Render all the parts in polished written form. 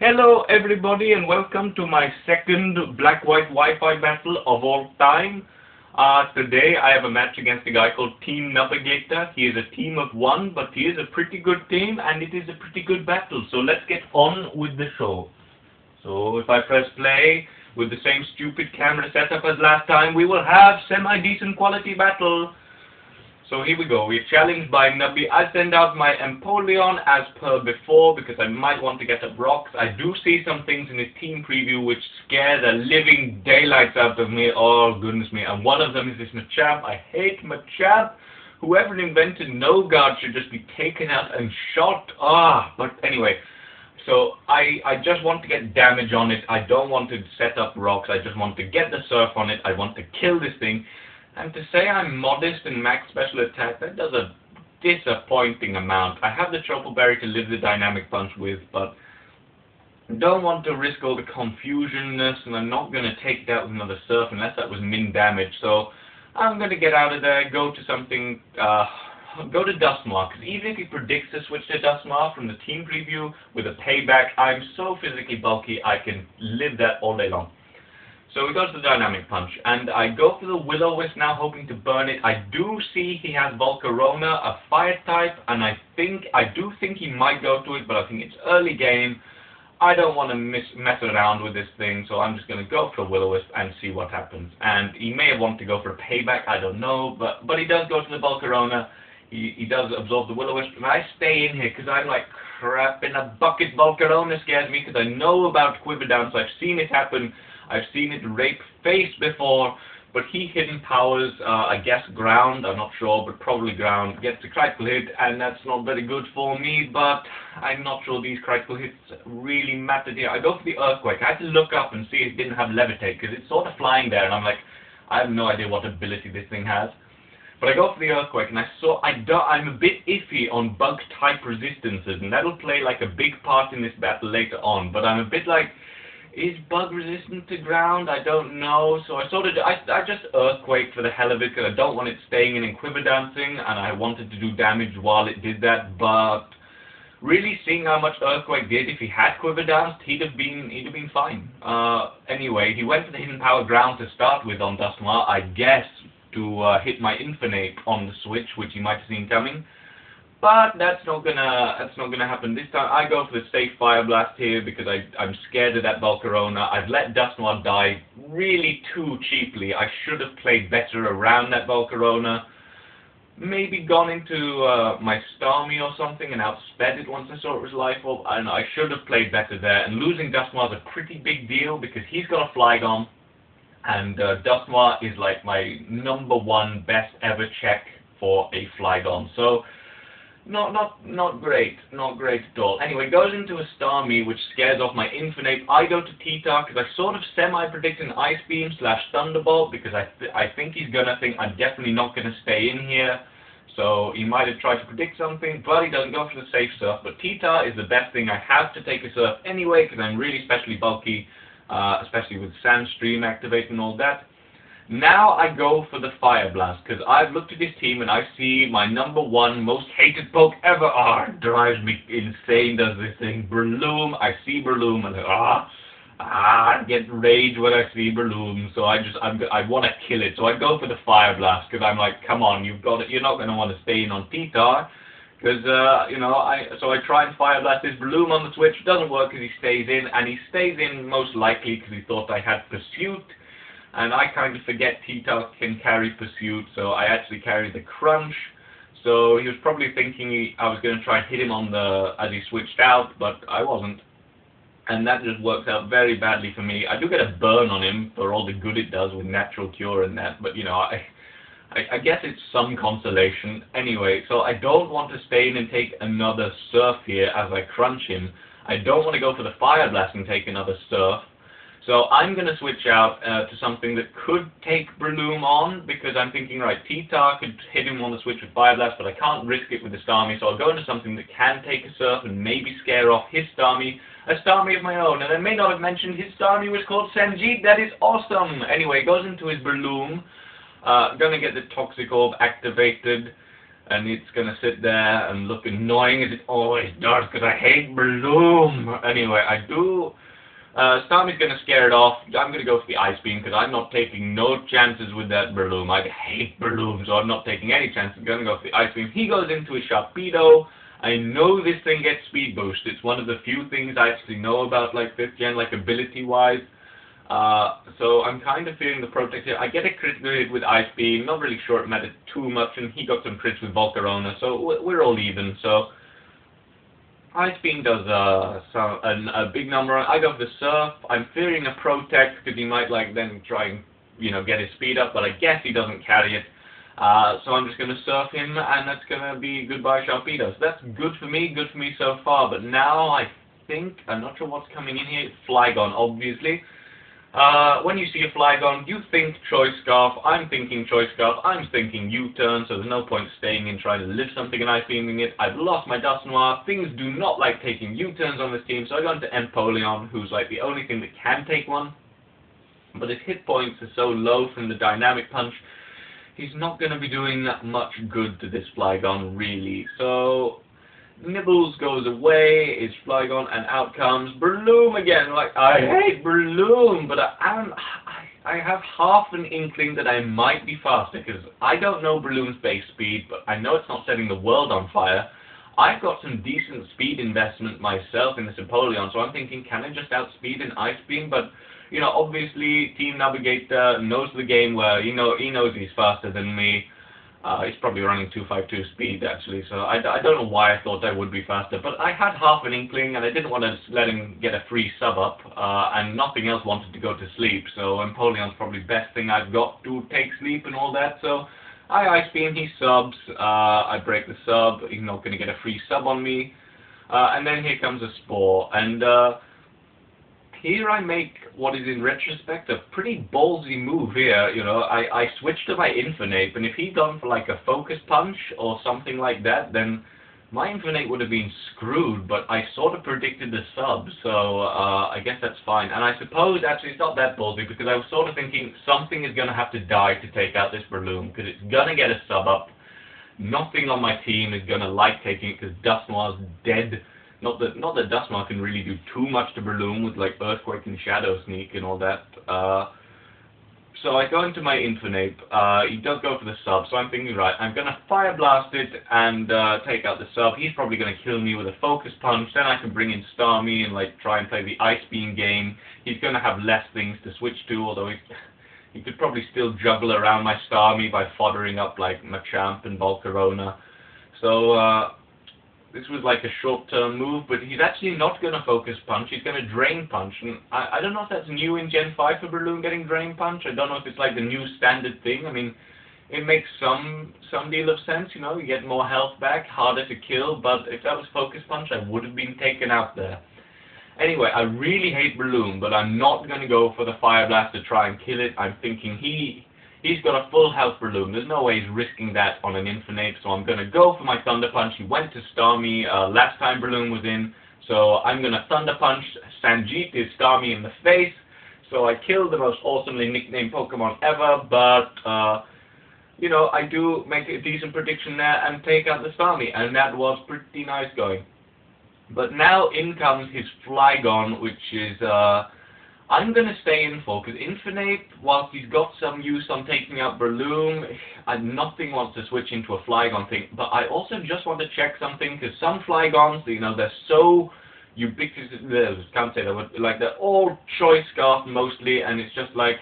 Hello everybody and welcome to my second black-white Wi-Fi battle of all time. Today I have a match against a guy called TeamNubagator. He is a team of one, but he is a pretty good team and it is a pretty good battle. So let's get on with the show. So if I press play with the same stupid camera setup as last time, we will have semi-decent quality battle. So here we go. We're challenged by Nubby. I send out my Empoleon as per before because I might want to get up rocks. I do see some things in his team preview which scare the living daylights out of me. Oh goodness me. And one of them is this Machamp. I hate Machamp. Whoever invented No Guard should just be taken out and shot. But anyway. So I just want to get damage on it. I don't want to set up rocks. I just want to get the surf on it. I want to kill this thing. And to say I'm modest in max special attack, that does a disappointing amount. I have the Tropical Berry to live the Dynamic Punch with, but don't want to risk all the confusionness, and I'm not going to take it out with another Surf unless that was min damage. So I'm going to get out of there, go to something, go to Dusknoir, because even if he predicts to switch to Dusknoir from the team preview with a payback, I'm so physically bulky I can live that all day long. So we go to the Dynamic Punch, and I go for the Will-O-Wisp now, hoping to burn it. I do see he has Volcarona, a Fire type, and I do think he might go to it, but I think it's early game. I don't want to mess around with this thing, so I'm just going to go for a Will-O-Wisp and see what happens. And he may want to go for a payback, I don't know, but he does go to the Volcarona. He does absorb the Will-O-Wisp, and I stay in here because I'm like, crap in a bucket. Volcarona scares me because I know about Quiver Dance. I've seen it happen. I've seen it rape face before, but he hidden powers, I guess ground, I'm not sure, but probably ground, gets a critical hit, and that's not very good for me, but I'm not sure these critical hits really mattered here. I go for the Earthquake. I had to look up and see it didn't have Levitate, because it's sort of flying there, and I'm like, I have no idea what ability this thing has. But I go for the Earthquake, and I'm a bit iffy on bug-type resistances, and that'll play like a big part in this battle later on, but I'm a bit like, is bug resistant to ground? I don't know. So I just Earthquake for the hell of it because I don't want it staying in and Quiver Dancing, and I wanted to do damage while it did that. But really, seeing how much Earthquake did, if he had Quiver Danced, he'd have been fine. Anyway, he went for the Hidden Power Ground to start with on Dusknoir, I guess, to hit my Infinite on the switch, which he might have seen coming. But that's not gonna happen this time. I go for the safe Fire Blast here because I'm scared of that Volcarona. I've let Dusknoir die really too cheaply. I should have played better around that Volcarona. Maybe gone into my Starmie or something and outsped it once I saw it was life orb. And I should have played better there. And losing Dusknoir is a pretty big deal because he's got a Flygon, and Dusknoir is like my #1 best ever check for a Flygon. So. Not great at all. Anyway, goes into a Starmie, which scares off my Infinite. I go to T-Tar because I sort of semi-predict an Ice Beam / Thunderbolt because I think he's gonna think I'm definitely not gonna stay in here. So he might have tried to predict something, but he doesn't go for the safe Surf. But T-Tar is the best thing. I have to take a Surf anyway because I'm really specially bulky, especially with Sandstream activated and all that. Now I go for the Fire Blast, because I've looked at this team and I see my #1 most hated poke ever. It drives me insane, does this thing. Breloom, I see Breloom and I get rage when I see Breloom, so I want to kill it. So I go for the Fire Blast, because I'm like, come on, you're not going to want to stay in on T-Tar, because, so I try and Fire Blast this Breloom on the switch. It doesn't work because he stays in, and he stays in most likely because he thought I had Pursuit. And I kind of forget T-Tar can carry Pursuit, so I actually carry the Crunch. So he was probably thinking I was going to try and hit him on as he switched out, but I wasn't. And that just works out very badly for me. I do get a burn on him for all the good it does with Natural Cure and that, but I guess it's some consolation. Anyway, so I don't want to stay in and take another Surf here as I Crunch him. I don't want to go for the Fire Blast and take another Surf. So I'm going to switch out to something that could take Breloom on, because I'm thinking, right, T-Tar could hit him on the switch with Fire Blast, but I can't risk it with the Starmie, so I'll go into something that can take a Surf and maybe scare off his Starmie, a Starmie of my own. And I may not have mentioned his Starmie was called Sanjit. That is awesome! Anyway, goes into his Breloom, going to get the Toxic Orb activated. and it's gonna sit there and look annoying as it always does, because I hate Bloom. Anyway, I do. Starmie's gonna scare it off. I'm gonna go for the Ice Beam, because I'm not taking no chances with that Bloom. I hate Bloom, so I'm not taking any chances. I'm gonna go for the Ice Beam. He goes into his Sharpedo. I know this thing gets Speed Boost. It's one of the few things I actually know about, like 5th gen, like ability-wise. So I'm kind of feeling the Protect here. I get a critical hit with Ice Beam. Not really sure it mattered too much, and he got some crits with Volcarona, so we're all even. So Ice Beam does a big number. I go for the Surf. I'm fearing a Protect because he might like then try and get his speed up, but I guess he doesn't carry it. So I'm just going to Surf him, and that's going to be goodbye Sharpedo. So that's good for me so far. But now I think, I'm not sure what's coming in here. Flygon, obviously. When you see a Flygon, you think Choice Scarf. I'm thinking Choice Scarf. I'm thinking U-turn, so there's no point staying in trying to lift something and Ice Beaming it. I've lost my Dusknoir. Things do not like taking U-turns on this team, so I go into Empoleon, who's like the only thing that can take one. But his hit points are so low from the Dynamic Punch, he's not going to be doing that much good to this Flygon, really. So Nibbles goes away, is Flygon, and out comes Bloom again. Like, I hate Bloom, but I have half an inkling that I might be faster, because I don't know Bloom's base speed, but I know it's not setting the world on fire. I've got some decent speed investment myself in this Empoleon, so I'm thinking, can I just outspeed an Ice Beam? But obviously, TeamNubagator knows the game where he knows he's faster than me. He's probably running 252 speed, actually, so I don't know why I thought I would be faster, but I had half an inkling, and I didn't want to let him get a free sub-up, and nothing else wanted to go to sleep, so Empoleon's probably the best thing I've got to take sleep and all that, so I Ice Beam, he subs, I break the sub, he's not going to get a free sub on me, and then here comes a Spore, and here I make what is in retrospect a pretty ballsy move here. I switched to my Infinite, and if he'd gone for like a Focus Punch or something like that, then my Infinite would have been screwed, but I sort of predicted the sub, so I guess that's fine. And I suppose, actually, it's not that ballsy, because I was sort of thinking something is going to have to die to take out this Breloom, because it's going to get a sub up. Nothing on my team is going to like taking it, because Dusknoir's dead. Not that Dusknoir can really do too much to Breloom with like Earthquake and Shadow Sneak and all that. So I go into my Infinite. He does go for the sub, so I'm thinking, right, I'm going to Fire Blast it and take out the sub. He's probably going to kill me with a Focus Punch. Then I can bring in Starmie and like try and play the Ice Beam game. He's going to have less things to switch to, although he could probably still juggle around my Starmie by foddering up like Machamp and Volcarona. So this was like a short-term move, but he's actually not going to Focus Punch, he's going to Drain Punch, and I don't know if that's new in Gen 5 for Breloom getting Drain Punch. I don't know if it's like the new standard thing. I mean, it makes some deal of sense, you get more health back, harder to kill, but if that was Focus Punch, I would have been taken out there. Anyway, I really hate Breloom, but I'm not going to go for the Fire Blast to try and kill it. I'm thinking he's got a full health Breloom. There's no way he's risking that on an Infinite, so I'm going to go for my Thunder Punch. He went to Starmie last time Breloom was in, so I'm going to Thunder Punch. Sanjit is Starmie in the face, so I killed the most awesomely nicknamed Pokemon ever, but, I do make a decent prediction there and take out the Starmie, and that was pretty nice going. But now in comes his Flygon, which is, I'm going to stay in for, because Infinite, whilst he's got some use on taking out Breloom, nothing wants to switch into a Flygon thing, but I also just want to check something, because some Flygons, they're so ubiquitous, can't say that, but like they're all Choice Scarf mostly, and it's just like,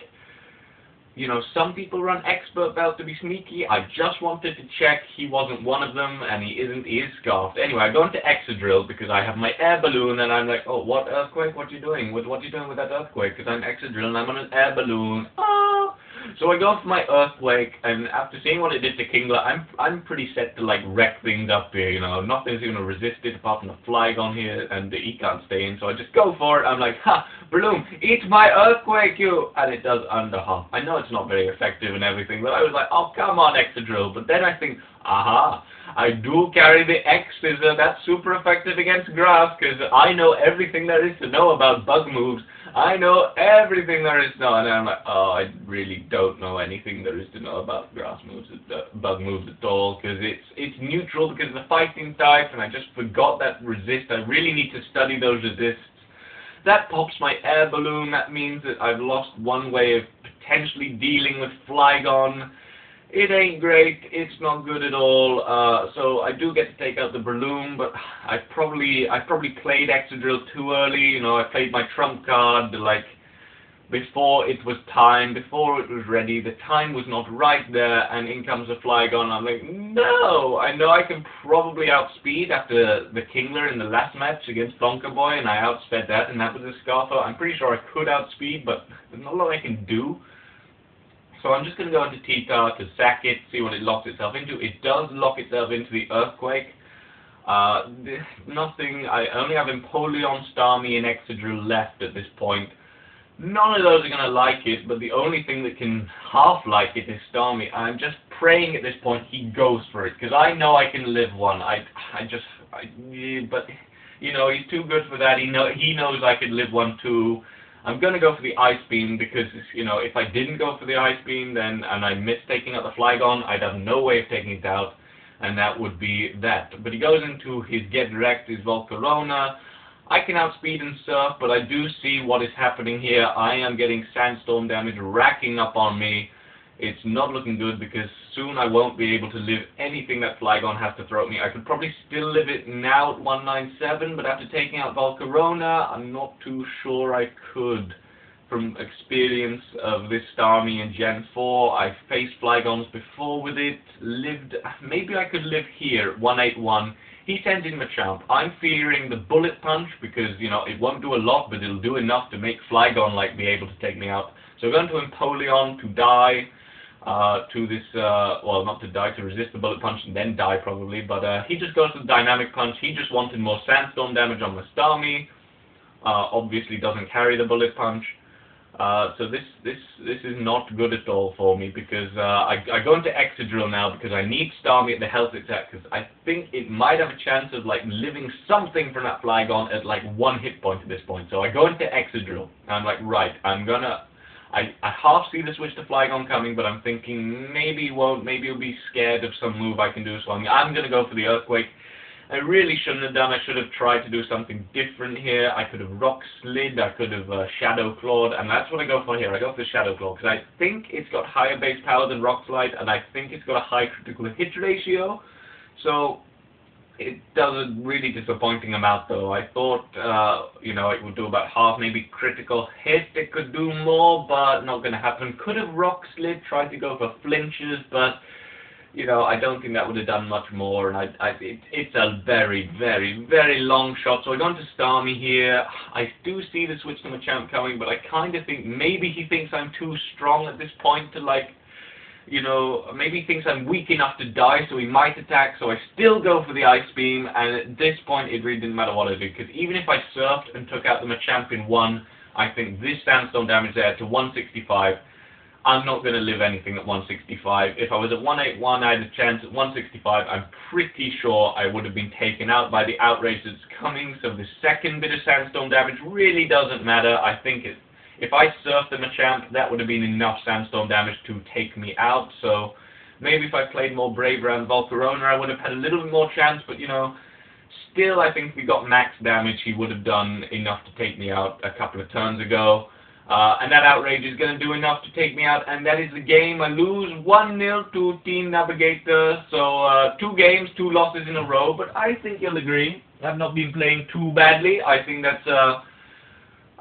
some people run Expert Belt to be sneaky. I just wanted to check he wasn't one of them, and he is Scarfed. Anyway, I go into Excadrill because I have my Air Balloon, and I'm like, oh, what Earthquake? What are you doing? What are you doing with that Earthquake? Because I'm Excadrill, and I'm on an Air Balloon. Ah! So I go for my Earthquake, and after seeing what it did to Kingler, I'm pretty set to, like, wreck things up here, Nothing's going to resist it apart from the Flygon here, and he can't stay in, so I just go for it. I'm like, ha! Breloom, eat my Earthquake, you! And it does under half. I know it's not very effective and everything, but I was like, oh, come on, Excadrill. But then I think, aha, I do carry the X Scissor. That's super effective against grass, because I know everything there is to know about bug moves. I know everything there is to know, and I'm like, oh, I really don't know anything there is to know about grass moves, bug moves at all, because it's neutral because of the fighting type, and I just forgot that resist. I really need to study those resists. That pops my air balloon. That means that I've lost one way of potentially dealing with Flygon. It ain't great, it's not good at all, so I do get to take out the balloon, but I probably played Excadrill too early. You know, I played my trump card, like, before it was time, before it was ready. The time was not right there, and in comes a Flygon. I'm like, no! I know I can probably outspeed after the Kingler in the last match against Bonker Boy, and I outsped that, and that was a Scarfer. I'm pretty sure I could outspeed, but there's not a lot I can do. So I'm just going to go into T-Tar to sack it, see what it locks itself into. It does lock itself into the Earthquake. Nothing, I only have Empoleon, Starmie, and Excadrill left at this point. None of those are going to like it, but the only thing that can half-like it is Starmie. I'm just praying at this point he goes for it, because I know I can live one. But, you know, he's too good for that. He knows I could live one too. I'm going to go for the Ice Beam because, you know, if I didn't go for the Ice Beam and I missed taking out the Flygon, I'd have no way of taking it out, and that would be that. But he goes into his Get Wrecked, his Volcarona. I can outspeed and surf, but I do see what is happening here. I am getting Sandstorm damage racking up on me. It's not looking good because soon I won't be able to live anything that Flygon has to throw at me. I could probably still live it now at 197, but after taking out Volcarona, I'm not too sure I could. From experience of this Starmie in Gen 4, I've faced Flygons before with it, maybe I could live here at 181. He sends in Machamp. I'm fearing the Bullet Punch because, you know, it won't do a lot, but it'll do enough to make Flygon, like, be able to take me out. So we're going to Empoleon to die. To this, well, not to die, to resist the Bullet Punch and then die probably, but he just goes to the Dynamic Punch. He just wanted more Sandstorm damage on the Starmie. Obviously doesn't carry the Bullet Punch. So this is not good at all for me because I go into Excadrill now because I need Starmie at the health it's at, because I think it might have a chance of like living something from that Flygon at like 1 hit point at this point. So I go into Excadrill and I'm like, right, I half see the switch to Flygon coming, but I'm thinking maybe he won't, maybe he'll be scared of some move I can do, so I'm going to go for the Earthquake. I really shouldn't have done, I should have tried to do something different here. I could have Rock Slid, I could have Shadow Clawed, and that's what I go for here. I go for the Shadow Claw, because I think it's got higher base power than Rock Slide, and I think it's got a high critical hit ratio, so it does a really disappointing amount though. I thought, you know, it would do about half, maybe critical hit. It could do more, but not going to happen. Could have Rock Slid, tried to go for flinches, but, you know, I don't think that would have done much more. And it's a very, very, very long shot. So I go into Starmie here. I do see the switch to Machamp coming, but I kind of think maybe he thinks I'm too strong at this point to, like, you know, maybe he thinks I'm weak enough to die, so he might attack, so I still go for the Ice Beam, and at this point it really didn't matter what I did, because even if I surfed and took out the Machamp in 1, I think this Sandstorm damage there to 165, I'm not going to live anything at 165. If I was at 181, I had a chance at 165, I'm pretty sure I would have been taken out by the Outrage that's coming, so the second bit of Sandstorm damage really doesn't matter. I think if I surfed the Machamp, that would have been enough Sandstorm damage to take me out, so maybe if I played more Brave around Volcarona, I would have had a little bit more chance, but, you know, still I think if we got max damage, he would have done enough to take me out a couple of turns ago, and that Outrage is going to do enough to take me out, and that is the game. I lose 1-0 to TeamNubagator, so 2 games, 2 losses in a row, but I think you'll agree, I've not been playing too badly. I think that's,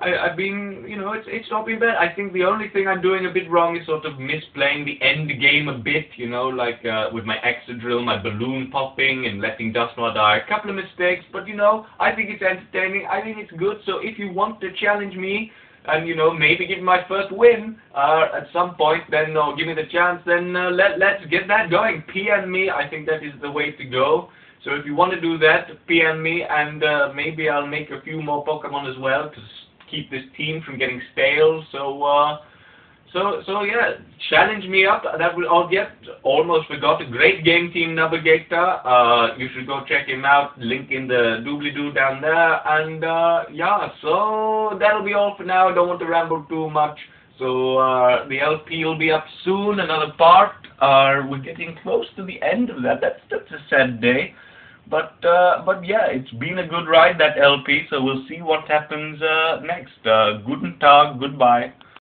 I've been, you know, it's not been bad. I think the only thing I'm doing a bit wrong is sort of misplaying the end game a bit, you know, like with my Excadrill, my balloon popping and letting Dusknoir die. A couple of mistakes, but, you know, I think it's entertaining. I think it's good. So if you want to challenge me and, you know, maybe give me my first win at some point, then give me the chance, then let's get that going. PM me. I think that is the way to go. So if you want to do that, PM me, and maybe I'll make a few more Pokemon as well to keep this team from getting stale. So So yeah, challenge me up. That will I'll get almost forgot. A great game, TeamNubagator. You should go check him out. Link in the doobly-doo down there. And yeah, so that'll be all for now. I don't want to ramble too much. So the LP will be up soon. Another part. We're getting close to the end of that. That's a sad day. But yeah, it's been a good ride, that LP. So we'll see what happens next. Guten Tag. Goodbye.